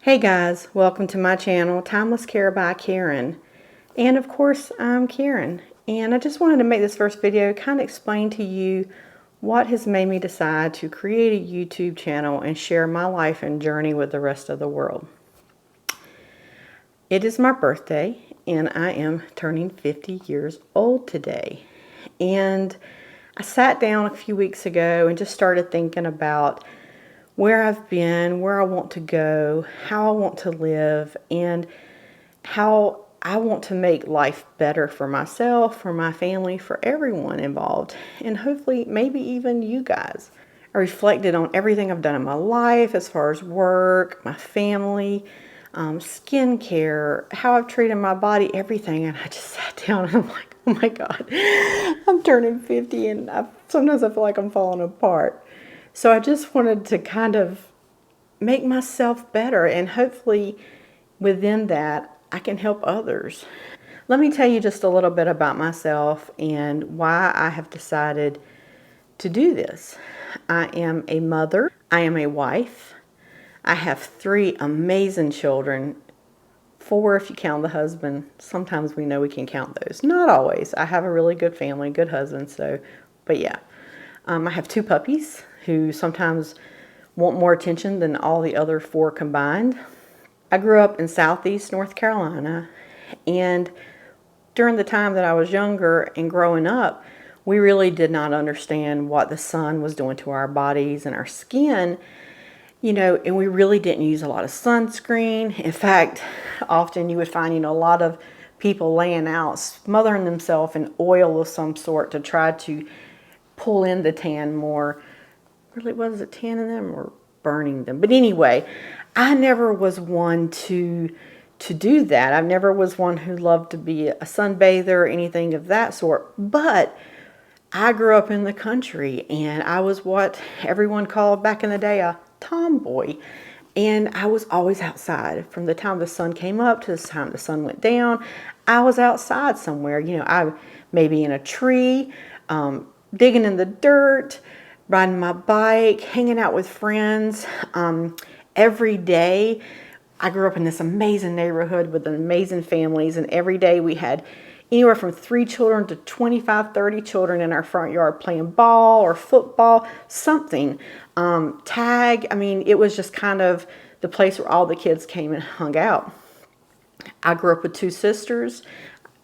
Hey guys, welcome to my channel, Timeless Care by Karen. And of course, I'm Karen. And I just wanted to make this first video kind of explain to you what has made me decide to create a YouTube channel and share my life and journey with the rest of the world. It is my birthday and I am turning 50 years old today. And I sat down a few weeks ago and just started thinking about where I've been, where I want to go, how I want to live, and how I want to make life better for myself, for my family, for everyone involved, and hopefully maybe even you guys. I reflected on everything I've done in my life as far as work, my family, skincare, how I've treated my body, everything, and I just sat down and I'm like, oh my God, I'm turning 50 and sometimes I feel like I'm falling apart. So I just wanted to kind of make myself better, and hopefully within that I can help others. Let me tell you just a little bit about myself and why I have decided to do this. I am a mother, I am a wife, I have 3 amazing children, 4 if you count the husband. Sometimes we know we can count those, not always. I have a really good family, good husband, but yeah. I have 2 puppies who sometimes want more attention than all the other 4 combined. I grew up in Southeast North Carolina, and during the time that I was younger and growing up, we really did not understand what the sun was doing to our bodies and our skin, and we really didn't use a lot of sunscreen. In fact, often you would find, a lot of people laying out, smothering themselves in oil of some sort to try to pull in the tan more. Really, was it tanning them or burning them? But anyway, I never was one to do that. I never was one who loved to be a sunbather or anything of that sort. But I grew up in the country, and I was what everyone called back in the day a tomboy. And I was always outside. From the time the sun came up to the time the sun went down, I was outside somewhere. I maybe in a tree, digging in the dirt, riding my bike, hanging out with friends. Every day, I grew up in this amazing neighborhood with amazing families, and every day we had anywhere from 3 children to 25, 30 children in our front yard playing ball or football, something. Tag, it was just kind of the place where all the kids came and hung out. I grew up with 2 sisters,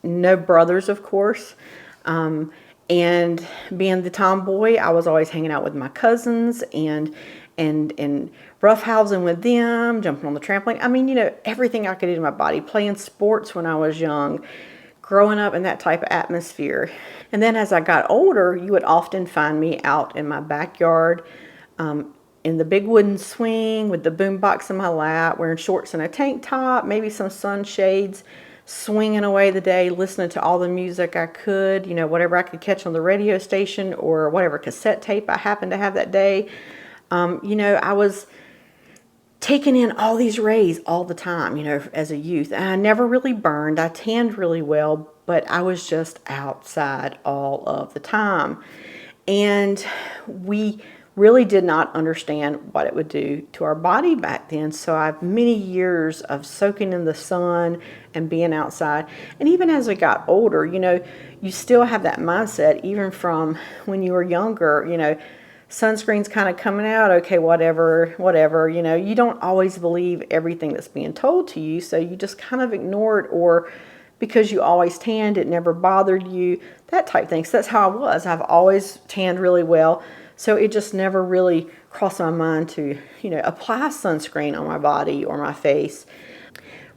no brothers, of course. And being the tomboy, I was always hanging out with my cousins and roughhousing with them, jumping on the trampoline. Everything I could do to my body, playing sports when I was young, growing up in that type of atmosphere. And then as I got older, you would often find me out in my backyard, in the big wooden swing with the boombox in my lap, wearing shorts and a tank top, maybe some sunshades, swinging away the day, listening to all the music I could, whatever I could catch on the radio station or whatever cassette tape I happened to have that day. I was taking in all these rays all the time, as a youth. And I never really burned. I tanned really well, but I was just outside all of the time. And we really did not understand what it would do to our body back then. So I have many years of soaking in the sun and being outside. And even as I got older, you still have that mindset, even from when you were younger, sunscreen's kind of coming out, okay, whatever, you don't always believe everything that's being told to you. So you just kind of ignore it, or because you always tanned, it never bothered you, that type thing. So that's how I was. I've always tanned really well. So it just never really crossed my mind to, apply sunscreen on my body or my face.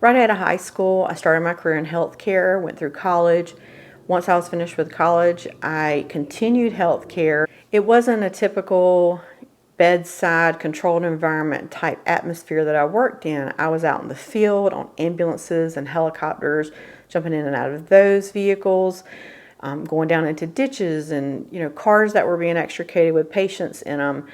Right out of high school, I started my career in healthcare, went through college. Once I was finished with college, I continued healthcare. It wasn't a typical bedside controlled environment type atmosphere that I worked in. I was out in the field on ambulances and helicopters, jumping in and out of those vehicles. Going down into ditches and, cars that were being extricated with patients in them,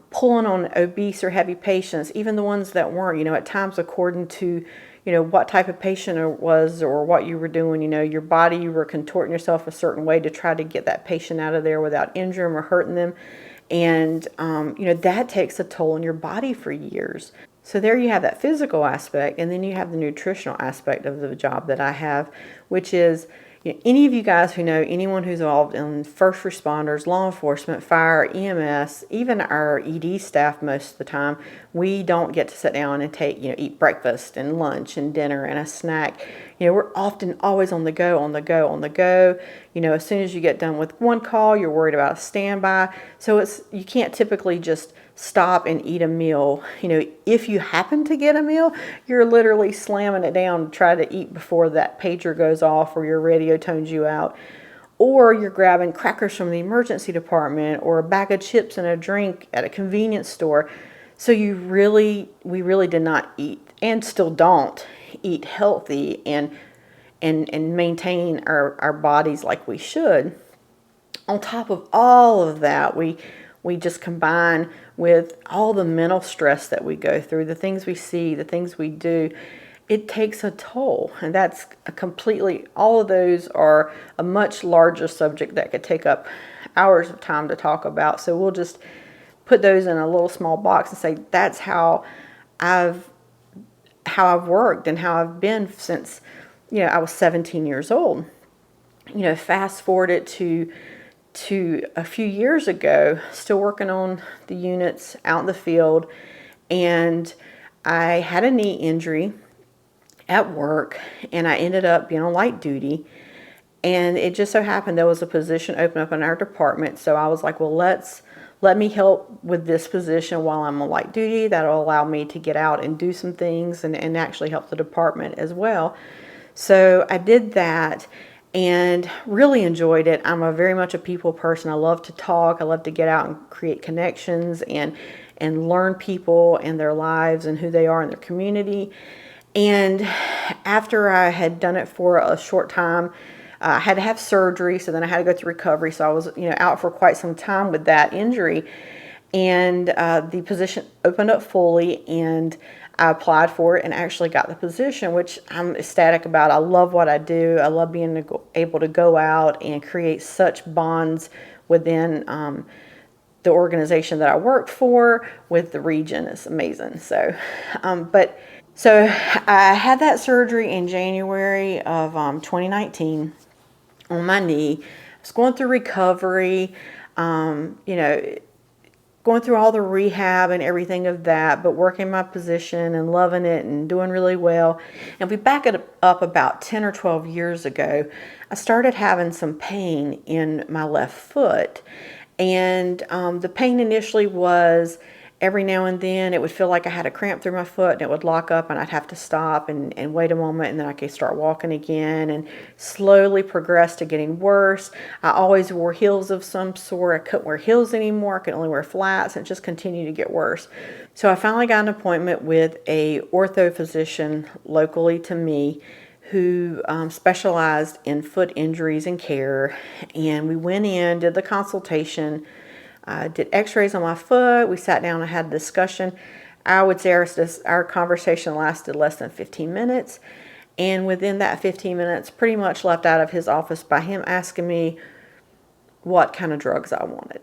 pulling on obese or heavy patients, even the ones that weren't, at times according to, what type of patient it was or what you were doing, your body, you were contorting yourself a certain way to try to get that patient out of there without injuring them or hurting them. And, that takes a toll on your body for years. So there you have that physical aspect, and then you have the nutritional aspect of the job that I have, which is, any of you guys who know anyone who's involved in first responders, law enforcement, fire, EMS, even our ED staff most of the time, we don't get to sit down and eat breakfast and lunch and dinner and a snack. We're often always on the go, on the go, on the go. As soon as you get done with one call, you're worried about a standby. So you can't typically just stop and eat a meal. If you happen to get a meal, you're literally slamming it down to try to eat before that pager goes off or your radio tones you out. Or you're grabbing crackers from the emergency department or a bag of chips and a drink at a convenience store. So we really did not eat, and still don't eat healthy and maintain our bodies like we should. On top of all of that, we just combine with all the mental stress that we go through, the things we see, the things we do. It takes a toll, and that's all of those are a much larger subject that could take up hours of time to talk about. So we'll just put those in a little small box and say that's how I've worked and how I've been since I was 17 years old. Fast forward it to a few years ago, still working on the units out in the field, and I had a knee injury at work, and I ended up being on light duty, and it just so happened there was a position open up in our department. So I was like, well, let me help with this position while I'm on light duty. That'll allow me to get out and do some things and actually help the department as well. So I did that and really enjoyed it. I'm very much a people person. I love to talk. I love to get out and create connections and learn people and their lives and who they are in their community. And after I had done it for a short time, I had to have surgery, so then I had to go through recovery. So I was, out for quite some time with that injury. And the position opened up fully, and I applied for it and actually got the position, which I'm ecstatic about. I love what I do. I love being able to go out and create such bonds within the organization that I work for with the region. It's amazing. So I had that surgery in January of 2019 on my knee. I was going through recovery, going through all the rehab and everything of that, but working my position and loving it and doing really well. And if we back it up about 10 or 12 years ago, I started having some pain in my left foot. And the pain initially was every now and then it would feel like I had a cramp through my foot, and it would lock up, and I'd have to stop and wait a moment, and then I could start walking again, and slowly progressed to getting worse. I always wore heels of some sort. I couldn't wear heels anymore. I could only wear flats, and it just continued to get worse. So I finally got an appointment with a ortho physician locally to me who specialized in foot injuries and care. And we went in, did the consultation, did x-rays on my foot. We sat down and had a discussion. I would say our conversation lasted less than 15 minutes. And within that 15 minutes, pretty much left out of his office by him asking me what kind of drugs I wanted.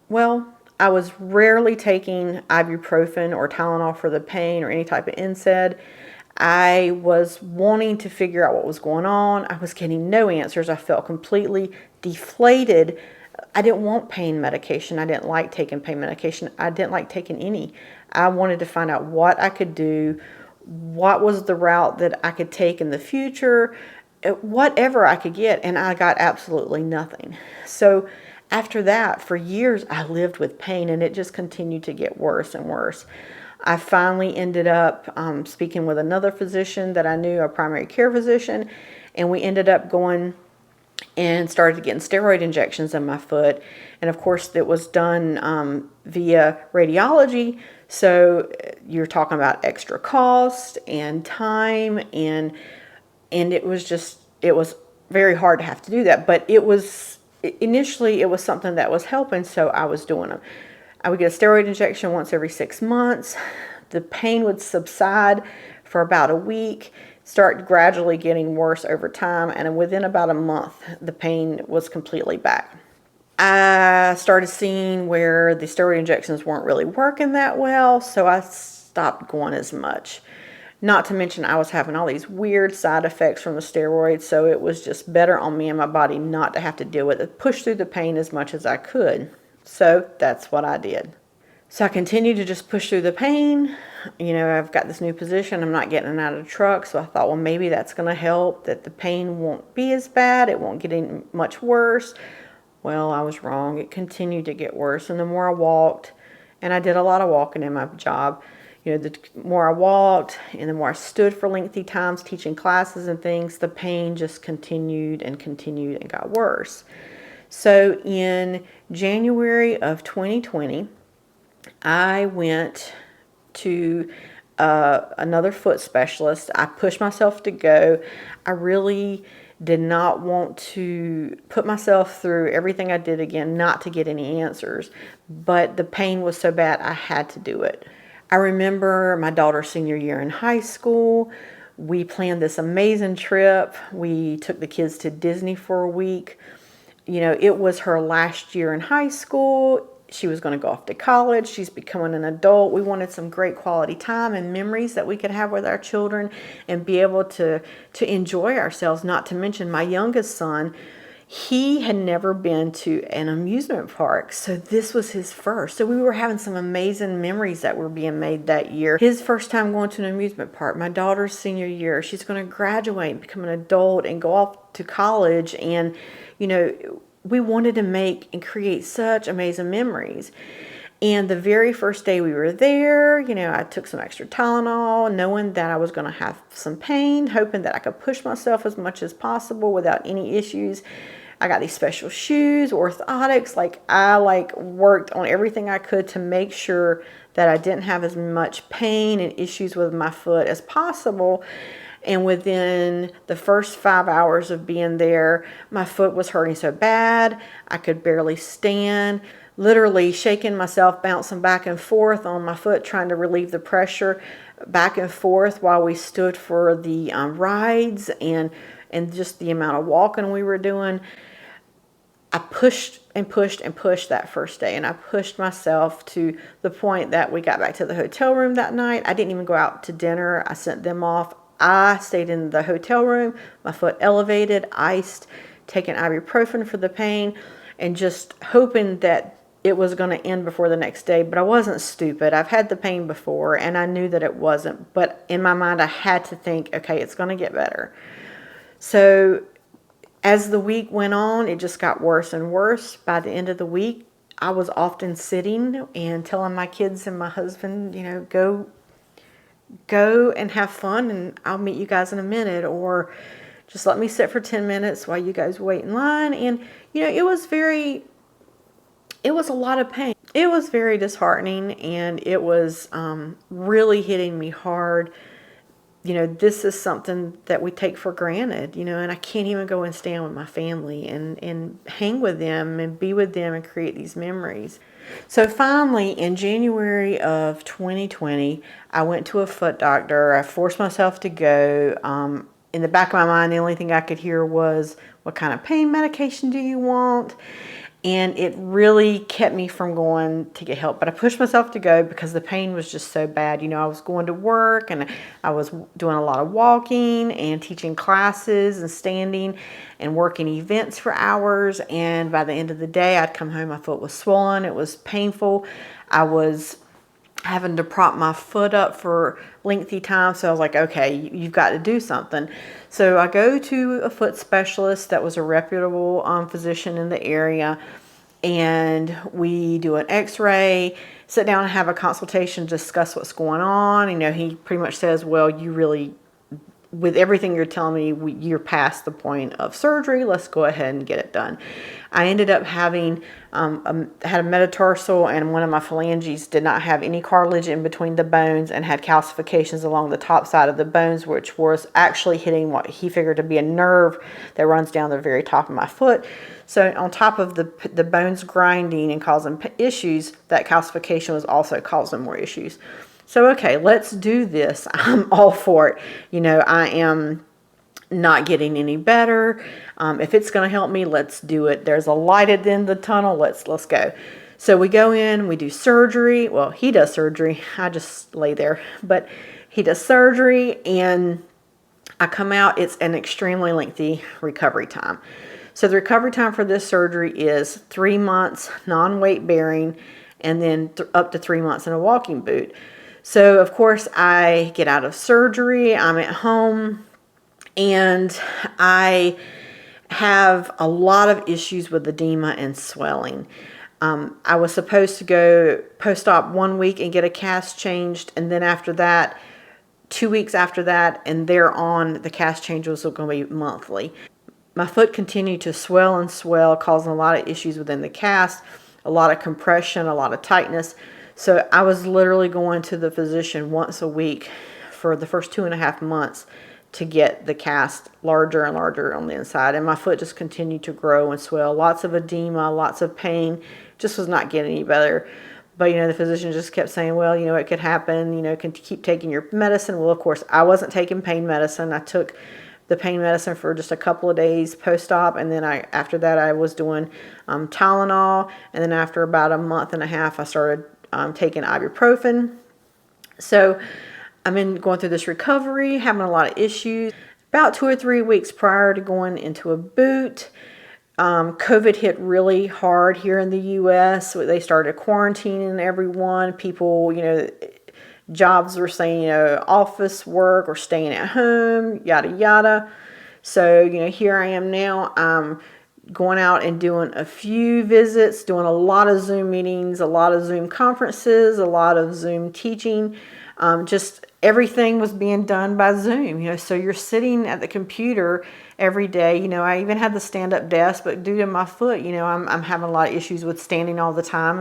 Well, I was rarely taking ibuprofen or Tylenol for the pain or any type of NSAID. I was wanting to figure out what was going on. I was getting no answers. I felt completely deflated. I didn't want pain medication. I didn't like taking pain medication. I didn't like taking any. I wanted to find out what I could do, what was the route that I could take in the future, whatever I could get, and I got absolutely nothing. So after that, for years, I lived with pain, and it just continued to get worse and worse. I finally ended up speaking with another physician that I knew, a primary care physician, and we ended up going and started getting steroid injections in my foot. And of course, it was done via radiology. So you're talking about extra cost and time, and it was very hard to have to do that. But initially it was something that was helping, so I was doing them. I would get a steroid injection once every 6 months. The pain would subside for about a week, start gradually getting worse over time, and within about a month, the pain was completely back. I started seeing where the steroid injections weren't really working that well, so I stopped going as much. Not to mention I was having all these weird side effects from the steroids, so it was just better on me and my body not to have to deal with it, push through the pain as much as I could. So that's what I did. So I continued to just push through the pain. You know, I've got this new position. I'm not getting out of the truck, so I thought, well, maybe that's going to help, that the pain won't be as bad. It won't get any much worse. Well, I was wrong. It continued to get worse, and the more I walked, and I did a lot of walking in my job, you know, the more I walked and the more I stood for lengthy times teaching classes and things, the pain just continued and continued and got worse. So in January of 2020, I went to another foot specialist. I pushed myself to go. I really did not want to put myself through everything I did again, not to get any answers. But the pain was so bad, I had to do it. I remember my daughter's senior year in high school. We planned this amazing trip. We took the kids to Disney for a week. You know, it was her last year in high school. She was going to go off to college. She's becoming an adult. We wanted some great quality time and memories that we could have with our children and be able to enjoy ourselves. Not to mention my youngest son, he had never been to an amusement park, so this was his first. So we were having some amazing memories that were being made that year. His first time going to an amusement park, my daughter's senior year, she's going to graduate and become an adult and go off to college. And, you know, we wanted to make and create such amazing memories. And the very first day we were there, you know, I took some extra Tylenol, knowing that I was going to have some pain, hoping that I could push myself as much as possible without any issues. I got these special shoes, orthotics. I worked on everything I could to make sure that I didn't have as much pain and issues with my foot as possible. And within the first 5 hours of being there, my foot was hurting so bad, I could barely stand. Literally shaking myself, bouncing back and forth on my foot, trying to relieve the pressure back and forth while we stood for the rides and just the amount of walking we were doing. I pushed and pushed and pushed that first day, and I pushed myself to the point that we got back to the hotel room that night. I didn't even go out to dinner. I sent them off. I stayed in the hotel room, my foot elevated, iced, taking ibuprofen for the pain, and just hoping that it was going to end before the next day. But I wasn't stupid. I've had the pain before, and I knew that it wasn't. But in my mind, I had to think, okay, it's going to get better. So as the week went on, it just got worse and worse. By the end of the week, I was often sitting and telling my kids and my husband, you know, go and have fun, and I'll meet you guys in a minute, or just let me sit for 10 minutes while you guys wait in line. And, you know, it was a lot of pain. It was very disheartening, and it was really hitting me hard. You know, this is something that we take for granted, you know, and I can't even go and stand with my family and hang with them and be with them and create these memories. So finally, in January of 2020, I went to a foot doctor. I forced myself to go. In the back of my mind, the only thing I could hear was, what kind of pain medication do you want? And it really kept me from going to get help. But I pushed myself to go because the pain was just so bad. You know, I was going to work, and I was doing a lot of walking and teaching classes and standing and working events for hours. And by the end of the day, I'd come home, my foot was swollen. It was painful. I was having to prop my foot up for lengthy time. So I was like, okay, you've got to do something. So I go to a foot specialist that was a reputable physician in the area, and we do an x-ray, sit down and have a consultation, discuss what's going on. You know, he pretty much says, well, you really, with everything you're telling me, you're past the point of surgery. Let's go ahead and get it done. I ended up having had a metatarsal, and one of my phalanges did not have any cartilage in between the bones and had calcifications along the top side of the bones, which was actually hitting what he figured to be a nerve that runs down the very top of my foot. So on top of the bones grinding and causing issues, that calcification was also causing more issues. So, okay, let's do this. I'm all for it. You know, I am not getting any better. If it's going to help me, let's do it. There's a light at the end of the tunnel. Let's go. So we go in, we do surgery. Well, he does surgery. I just lay there. But he does surgery, and I come out. It's an extremely lengthy recovery time. So the recovery time for this surgery is 3 months non-weight bearing, and then up to 3 months in a walking boot. So of course I get out of surgery, I'm at home, and I have a lot of issues with edema and swelling. I was supposed to go post-op 1 week and get a cast changed, and then after that, 2 weeks after that, and thereon, the cast change was going to be monthly. My foot continued to swell and swell, causing a lot of issues within the cast, a lot of compression, a lot of tightness. So I was literally going to the physician once a week for the first 2.5 months to get the cast larger and larger on the inside. And my foot just continued to grow and swell. Lots of edema, lots of pain. Just was not getting any better. But, the physician just kept saying, well, it could happen. Can keep taking your medicine. Well, of course, I wasn't taking pain medicine. I took the pain medicine for just a couple of days post-op, and then after that I was doing Tylenol, and then after about a month and a half I started taking ibuprofen. So I've been going through this recovery, having a lot of issues. About 2 or 3 weeks prior to going into a boot, COVID hit really hard here in the U.S. So they started quarantining everyone. People, jobs were saying, office work or staying at home, yada, yada. So, here I am now. I'm going out and doing a few visits, doing a lot of Zoom meetings, a lot of Zoom conferences, a lot of Zoom teaching. Just everything was being done by Zoom, so you're sitting at the computer every day. I even had the stand-up desk, but due to my foot, I'm having a lot of issues with standing all the time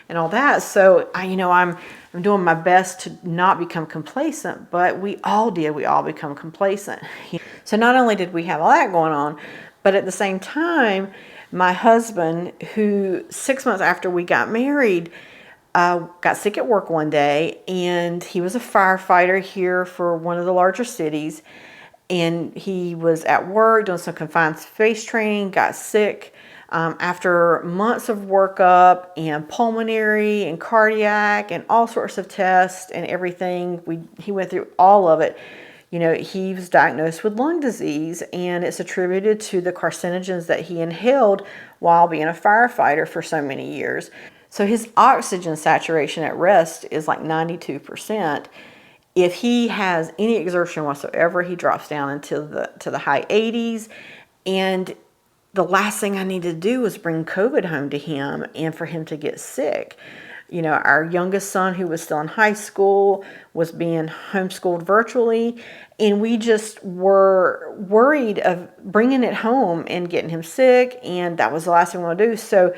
and all that. So I'm doing my best to not become complacent, but we all become complacent. So not only did we have all that going on, but at the same time, my husband, who 6 months after we got married, got sick at work one day, and he was a firefighter here for one of the larger cities, and he was at work doing some confined space training, got sick. After months of workup and pulmonary and cardiac and all sorts of tests and everything, he went through all of it. He was diagnosed with lung disease, and it's attributed to the carcinogens that he inhaled while being a firefighter for so many years. So his oxygen saturation at rest is like 92%. If he has any exertion whatsoever, he drops down into the high 80s. And the last thing I needed to do was bring COVID home to him and for him to get sick. Our youngest son, who was still in high school, was being homeschooled virtually, and we just were worried of bringing it home and getting him sick, and that was the last thing we wanted to do. So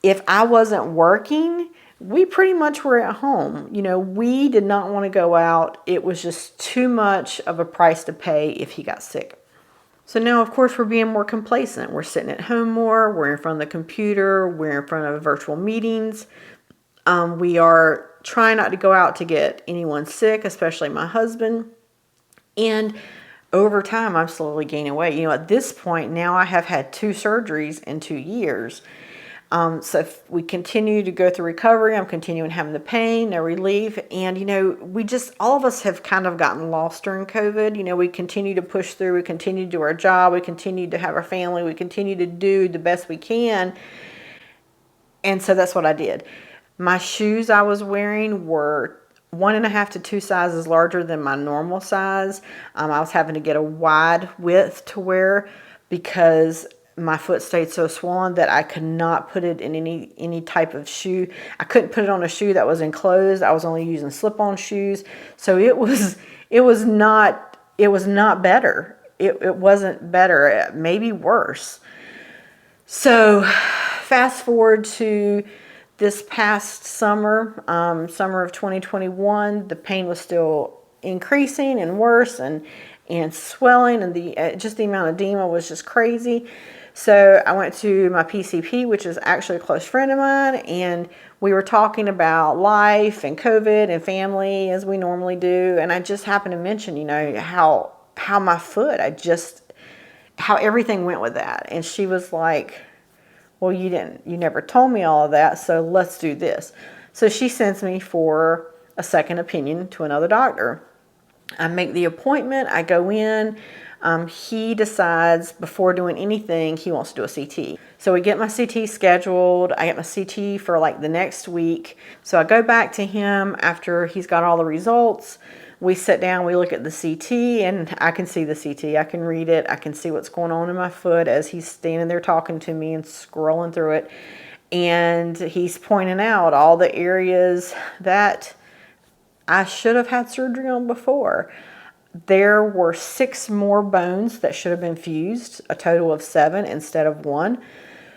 if I wasn't working, we pretty much were at home. We did not want to go out. It was just too much of a price to pay if he got sick. So now, of course, we're being more complacent. We're sitting at home more. We're in front of the computer. We're in front of virtual meetings. We are trying not to go out to get anyone sick, especially my husband. And over time, I'm slowly gaining weight. At this point, now I have had 2 surgeries in 2 years. So we continue to go through recovery. I'm continuing having the pain, no relief. And, all of us have kind of gotten lost during COVID. We continue to push through. We continue to do our job. We continue to have our family. We continue to do the best we can. And so that's what I did. My shoes I was wearing were 1.5 to 2 sizes larger than my normal size. I was having to get a wide width to wear because my foot stayed so swollen that I could not put it in any type of shoe. I couldn't put it on a shoe that was enclosed. I was only using slip-on shoes. So it was not better. It wasn't better, maybe worse. So fast forward to this past summer, summer of 2021, the pain was still increasing and worse, and swelling, and the amount of edema was just crazy. So I went to my PCP, which is actually a close friend of mine, and we were talking about life and COVID and family as we normally do. And I just happened to mention, how my foot, how everything went with that. And she was like, Well, you never told me all of that, so let's do this. So she sends me for a second opinion to another doctor. I make the appointment, I go in. He decides before doing anything, he wants to do a CT. So we get my CT scheduled. I get my CT for like the next week. So I go back to him after he's got all the results. We sit down, we look at the CT, and I can see the CT. I can read it. I can see what's going on in my foot as he's standing there talking to me and scrolling through it. And he's pointing out all the areas that I should have had surgery on before. There were 6 more bones that should have been fused, a total of 7 instead of 1.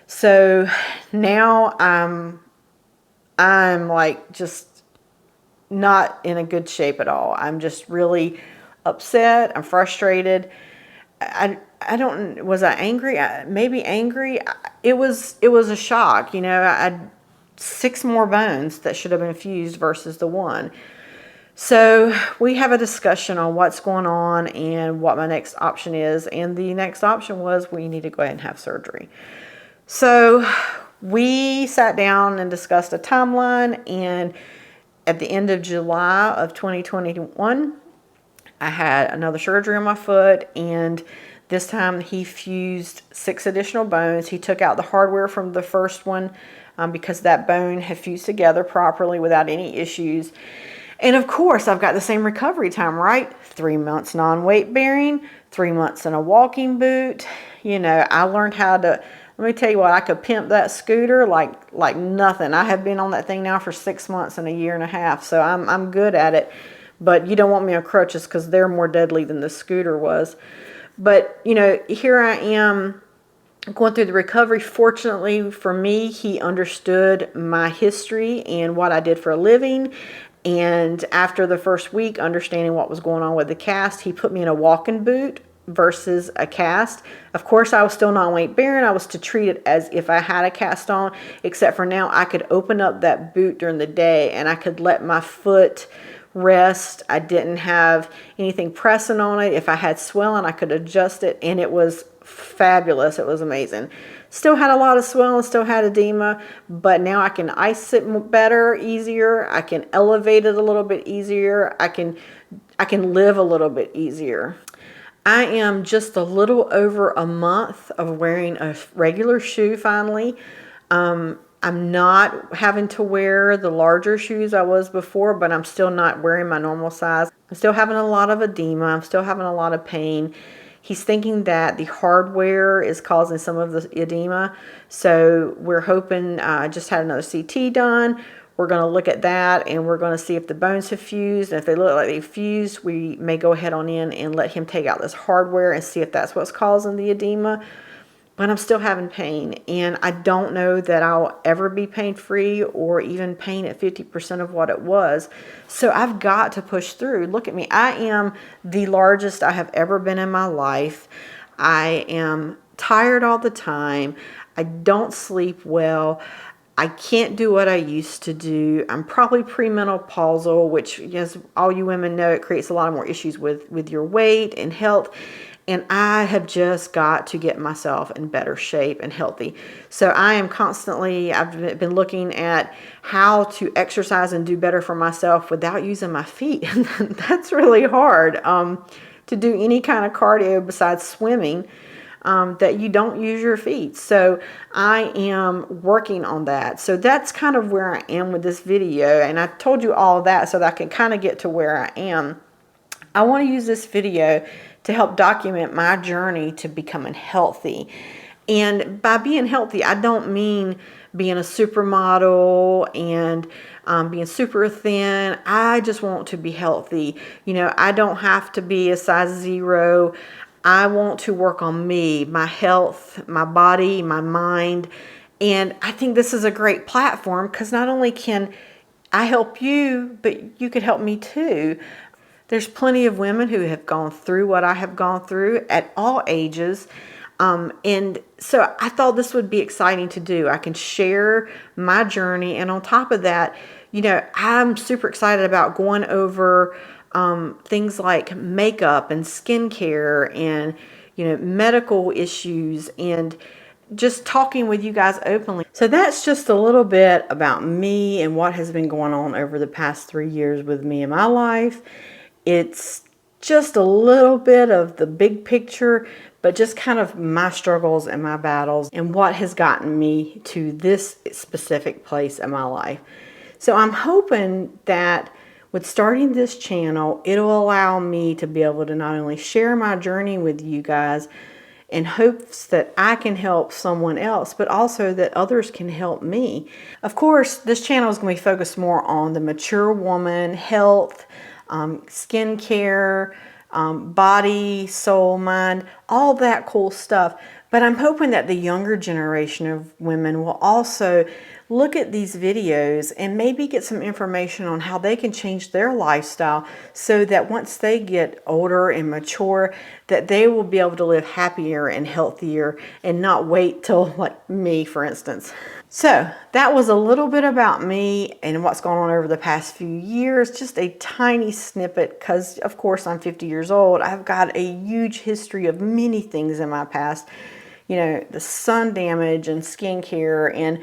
So now I'm like just not in a good shape at all. I'm just really upset. I'm frustrated. I don't, was I angry? Maybe angry. It was a shock. You know, I had 6 more bones that should have been fused versus the 1. So we have a discussion on what's going on and what my next option is. And the next option was we need to go ahead and have surgery. So we sat down and discussed a timeline. And at the end of July of 2021, I had another surgery on my foot. And this time he fused 6 additional bones. He took out the hardware from the first one because that bone had fused together properly without any issues. And of course, I've got the same recovery time, right? 3 months non-weight bearing, 3 months in a walking boot. You know, I learned how to, let me tell you what, I could pimp that scooter like nothing. I have been on that thing now for 6 months and a year and a half, so I'm good at it. But you don't want me on crutches because they're more deadly than the scooter was. But, you know, here I am going through the recovery. Fortunately for me, he understood my history and what I did for a living. And after the first week, understanding what was going on with the cast, he put me in a walking boot versus a cast. Of course, I was still non-weight bearing. I was to treat it as if I had a cast on, except for now I could open up that boot during the day and I could let my foot rest. I didn't have anything pressing on it. If I had swelling, I could adjust it, and it was fabulous. It was amazing. Still had a lot of swelling, still had edema, but now I can ice it better, easier. I can elevate it a little bit easier. I can live a little bit easier. I am just a little over a month of wearing a regular shoe finally. I'm not having to wear the larger shoes I was before, but I'm still not wearing my normal size. I'm still having a lot of edema. I'm still having a lot of pain. He's thinking that the hardware is causing some of the edema. So we're hoping, I just had another CT done. We're going to look at that and we're going to see if the bones have fused. And if they look like they've fused, we may go ahead on in and let him take out this hardware and see if that's what's causing the edema. But I'm still having pain, and I don't know that I'll ever be pain-free or even pain at 50% of what it was. So I've got to push through. Look at me. I am the largest I have ever been in my life. I am tired all the time. I don't sleep well. I can't do what I used to do. I'm probably premenopausal, which, as all you women know, it creates a lot more issues with your weight and health. And I have just got to get myself in better shape and healthy. So I am constantly, I've been looking at how to exercise and do better for myself without using my feet. And that's really hard to do any kind of cardio besides swimming, that you don't use your feet. So I am working on that. So that's kind of where I am with this video. And I told you all of that so that I can kind of get to where I am. I want to use this video to help document my journey to becoming healthy. And by being healthy, I don't mean being a supermodel and being super thin. I just want to be healthy. You know, I don't have to be a size 0. I want to work on me, my health, my body, my mind. And I think this is a great platform because not only can I help you, but you could help me too. There's plenty of women who have gone through what I have gone through at all ages. And so I thought this would be exciting to do. I can share my journey. And on top of that, you know, I'm super excited about going over things like makeup and skincare and, you know, medical issues and just talking with you guys openly. So that's just a little bit about me and what has been going on over the past 3 years with me in my life. It's just a little bit of the big picture, but just kind of my struggles and my battles and what has gotten me to this specific place in my life. So I'm hoping that with starting this channel, it'll allow me to be able to not only share my journey with you guys in hopes that I can help someone else, but also that others can help me. Of course, this channel is going to be focused more on the mature woman, health, skincare, body, soul, mind, all that cool stuff. But I'm hoping that the younger generation of women will also look at these videos and maybe get some information on how they can change their lifestyle so that once they get older and mature, that they will be able to live happier and healthier and not wait till, like me, for instance. So that was a little bit about me and what's going on over the past few years. Just a tiny snippet because, of course, I'm 50 years old. I've got a huge history of many things in my past. You know, the sun damage and skincare, and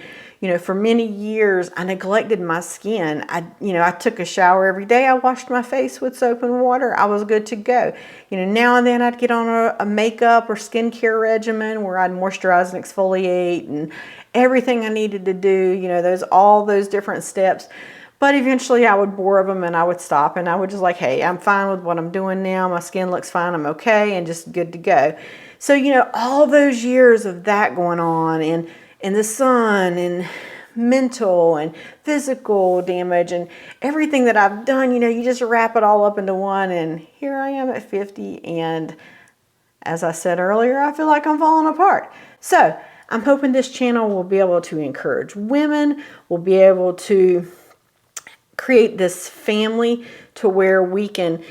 for many years I neglected my skin. I took a shower every day. I washed my face with soap and water. I was good to go. Now and then I'd get on a makeup or skincare regimen where I'd moisturize and exfoliate and everything I needed to do. All those different steps. But eventually I would bore them and I would stop and I would just like, hey, I'm fine with what I'm doing now. My skin looks fine. I'm okay and just good to go. So, all those years of that going on and the sun and mental and physical damage and everything that I've done, you just wrap it all up into one. And here I am at 50. And as I said earlier, I feel like I'm falling apart. So I'm hoping this channel will be able to encourage women, will be able to create this family to where we can,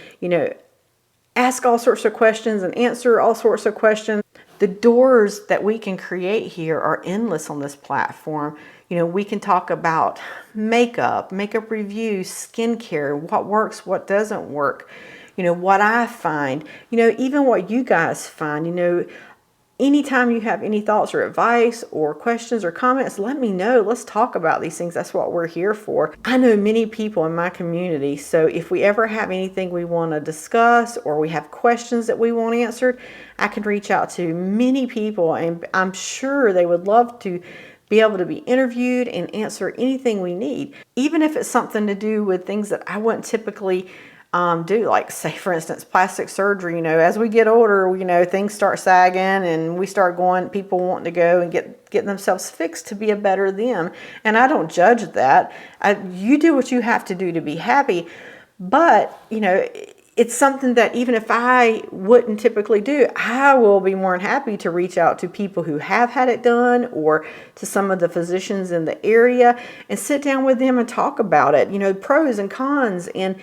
ask all sorts of questions and answer all sorts of questions. The doors that we can create here are endless on this platform. We can talk about makeup reviews, skincare, what works, what doesn't work, what I find, even what you guys find. Anytime you have any thoughts or advice or questions or comments, let me know. Let's talk about these things. That's what we're here for. I know many people in my community, so if we ever have anything we want to discuss or we have questions that we want answered, I can reach out to many people and I'm sure they would love to be able to be interviewed and answer anything we need. Even if it's something to do with things that I wouldn't typically do, like say for instance plastic surgery. As we get older, things start sagging and we start going, people wanting to go and get themselves fixed to be a better them. And I don't judge that. You do what you have to do to be happy, but it's something that even if I wouldn't typically do, I will be more than happy to reach out to people who have had it done or to some of the physicians in the area and sit down with them and talk about it, pros and cons. And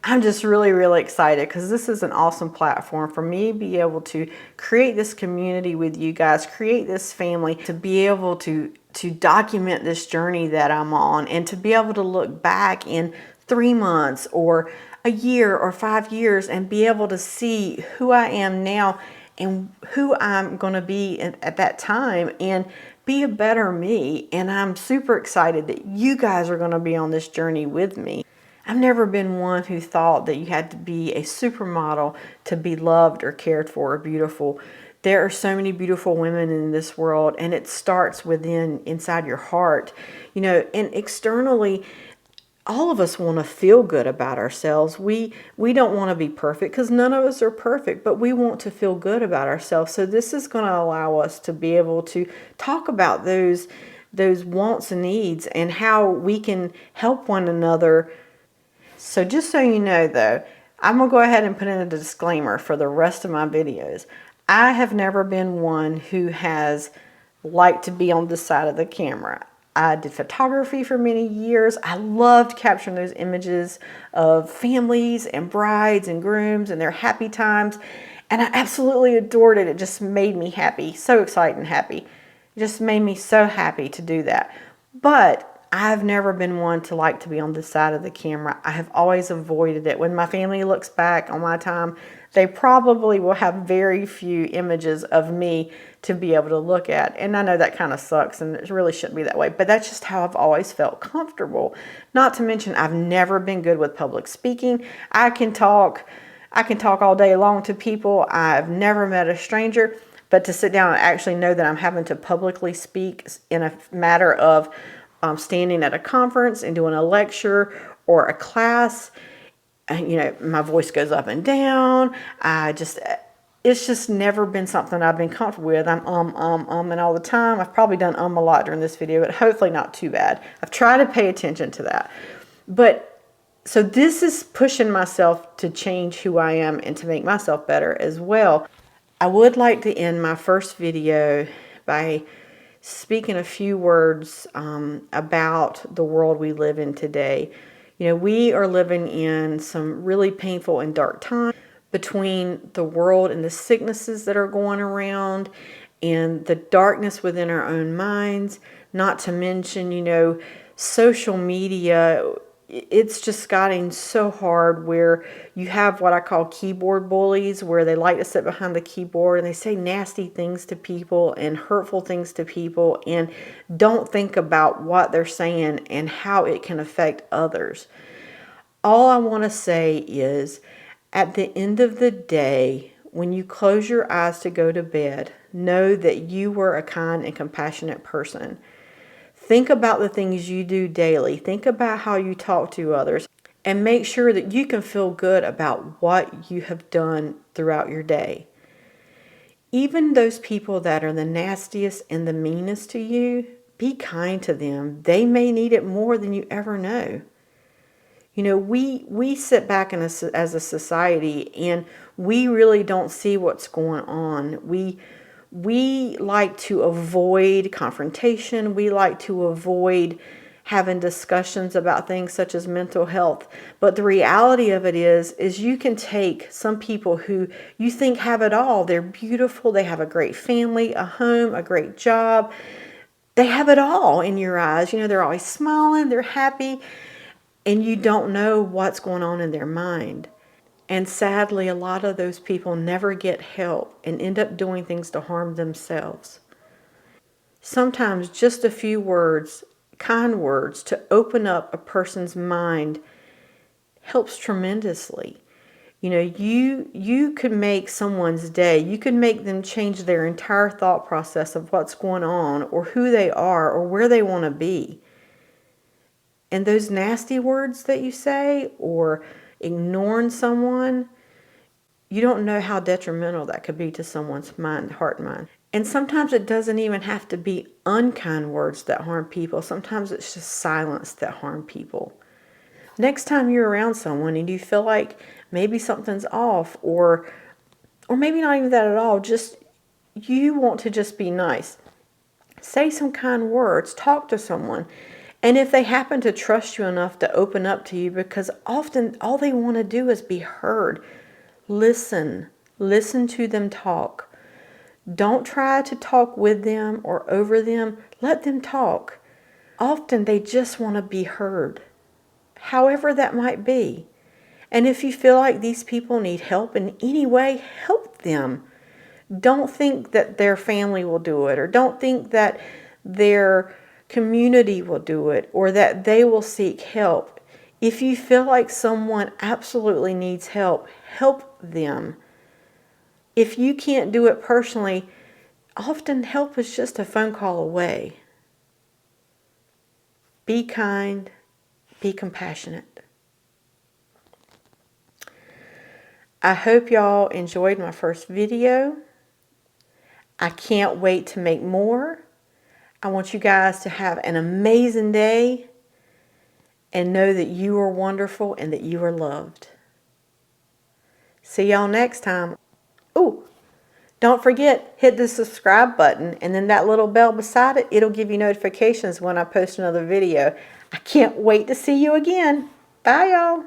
I'm just really, really excited because this is an awesome platform for me to be able to create this community with you guys, create this family, to be able to document this journey that I'm on and to be able to look back in 3 months or a year or 5 years and be able to see who I am now and who I'm going to be at that time and be a better me. And I'm super excited that you guys are going to be on this journey with me. I've never been one who thought that you had to be a supermodel to be loved or cared for or beautiful. There are so many beautiful women in this world, and it starts inside your heart. And externally, all of us want to feel good about ourselves. We don't want to be perfect because none of us are perfect, but we want to feel good about ourselves. So this is going to allow us to be able to talk about those wants and needs and how we can help one another. So just so you know though, I'm going to go ahead and put in a disclaimer for the rest of my videos. I have never been one who has liked to be on this side of the camera. I did photography for many years. I loved capturing those images of families and brides and grooms and their happy times. And I absolutely adored it. It just made me happy, so excited and happy. It just made me so happy to do that. But I've never been one to like to be on the side of the camera. I have always avoided it. When my family looks back on my time, they probably will have very few images of me to be able to look at. And I know that kind of sucks and it really shouldn't be that way, but that's just how I've always felt comfortable. Not to mention, I've never been good with public speaking. I can talk all day long to people. I've never met a stranger, but to sit down and actually know that I'm having to publicly speak in a matter of standing at a conference and doing a lecture or a class, and, you know, my voice goes up and down. It's just never been something I've been comfortable with. I'm and all the time. I've probably done a lot during this video, but hopefully not too bad. I've tried to pay attention to that. But so this is pushing myself to change who I am and to make myself better as well. I would like to end my first video by speaking a few words about the world we live in today. You know, we are living in some really painful and dark times between the world and the sicknesses that are going around and the darkness within our own minds. Not to mention, you know, social media. It's just gotten so hard where you have what I call keyboard bullies, where they like to sit behind the keyboard and they say nasty things to people and hurtful things to people and don't think about what they're saying and how it can affect others. All I want to say is, at the end of the day, when you close your eyes to go to bed, know that you were a kind and compassionate person. Think about the things you do daily. Think about how you talk to others and make sure that you can feel good about what you have done throughout your day. Even those people that are the nastiest and the meanest to you, be kind to them. They may need it more than you ever know. You know, we sit back as a society and we really don't see what's going on. We like to avoid confrontation. We like to avoid having discussions about things such as mental health. But the reality of it is you can take some people who you think have it all. They're beautiful. They have a great family, a home, a great job. They have it all in your eyes. You know, they're always smiling. They're happy. And you don't know what's going on in their mind. And sadly, a lot of those people never get help and end up doing things to harm themselves. Sometimes just a few words, kind words, to open up a person's mind helps tremendously. You know, you could make someone's day. You could make them change their entire thought process of what's going on or who they are or where they want to be. And those nasty words that you say or ignoring someone, you don't know how detrimental that could be to someone's mind, heart and mind. And sometimes it doesn't even have to be unkind words that harm people. Sometimes it's just silence that harm people. Next time you're around someone and you feel like maybe something's off or maybe not even that at all, just you want to just be nice. Say some kind words, talk to someone. And if they happen to trust you enough to open up to you, because often all they want to do is be heard, listen to them talk. Don't try to talk with them or over them. Let them talk. Often they just want to be heard, however that might be. And if you feel like these people need help in any way, help them. Don't think that their family will do it, or don't think that their community will do it, or that they will seek help. If you feel like someone absolutely needs help, help them. If you can't do it personally, often help is just a phone call away. Be kind, be compassionate. I hope y'all enjoyed my first video. I can't wait to make more. I want you guys to have an amazing day and know that you are wonderful and that you are loved. See y'all next time. Ooh, don't forget, hit the subscribe button and then that little bell beside it, it'll give you notifications when I post another video. I can't wait to see you again. Bye y'all.